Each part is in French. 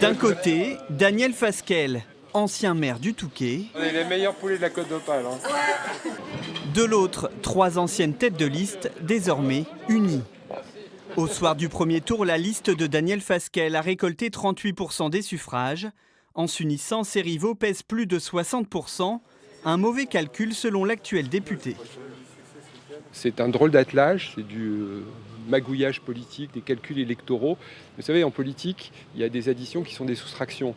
D'un côté, Daniel Fasquelle, ancien maire du Touquet. On est les meilleurs poulets de la Côte d'Opale. De l'autre, 3 anciennes têtes de liste, désormais unies. Au soir du premier tour, la liste de Daniel Fasquelle a récolté 38% des suffrages. En s'unissant, ses rivaux pèsent plus de 60%. Un mauvais calcul selon l'actuel député. C'est un drôle d'attelage, c'est du magouillage politique, des calculs électoraux. Vous savez, en politique, il y a des additions qui sont des soustractions.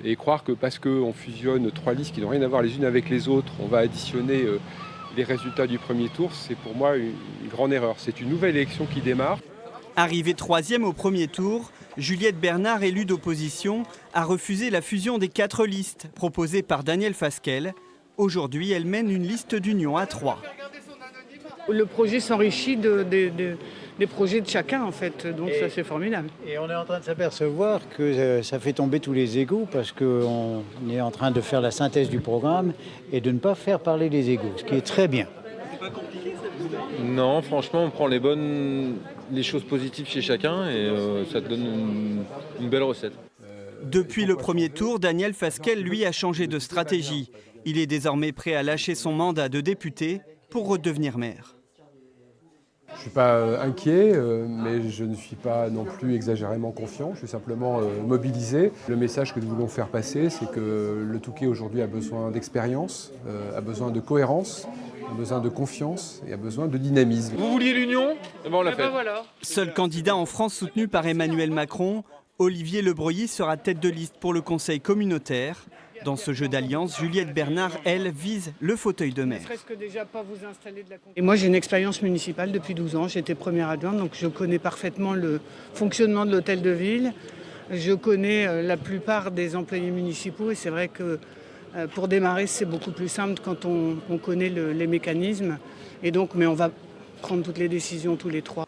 Et croire que parce qu'on fusionne 3 listes qui n'ont rien à voir les unes avec les autres, on va additionner les résultats du premier tour, c'est pour moi une grande erreur. C'est une nouvelle élection qui démarre. Arrivée 3e au premier tour, Juliette Bernard, élue d'opposition, a refusé la fusion des 4 listes proposées par Daniel Fasquelle. Aujourd'hui, elle mène une liste d'union à 3. Le projet s'enrichit des projets de chacun, en fait, donc ça c'est formidable. Et on est en train de s'apercevoir que ça fait tomber tous les égos parce qu'on est en train de faire la synthèse du programme et de ne pas faire parler les égos, ce qui est très bien. Non, franchement, on prend les choses positives chez chacun et ça te donne une belle recette. Depuis le premier tour, Daniel Fasquelle, lui, a changé de stratégie. Il est désormais prêt à lâcher son mandat de député pour redevenir maire. Je ne suis pas inquiet, mais je ne suis pas non plus exagérément confiant. Je suis simplement mobilisé. Le message que nous voulons faire passer, c'est que le Touquet aujourd'hui a besoin d'expérience, a besoin de cohérence, a besoin de confiance et a besoin de dynamisme. Vous vouliez l'union ? Eh ben on l'a fait. Voilà. Seul candidat en France soutenu par Emmanuel Macron, Olivier Le Breuilly sera tête de liste pour le Conseil communautaire. Dans ce jeu d'alliance, Juliette Bernard, elle, vise le fauteuil de maire. Et moi, j'ai une expérience municipale depuis 12 ans. J'étais première adjointe, donc je connais parfaitement le fonctionnement de l'hôtel de ville. Je connais la plupart des employés municipaux et c'est vrai que pour démarrer, c'est beaucoup plus simple quand on connaît les mécanismes. Et donc, mais on va prendre toutes les décisions tous les 3.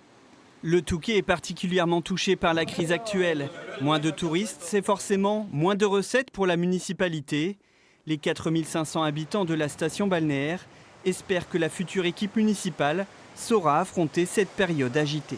Le Touquet est particulièrement touché par la crise actuelle. Moins de touristes, c'est forcément moins de recettes pour la municipalité. Les 4500 habitants de la station balnéaire espèrent que la future équipe municipale saura affronter cette période agitée.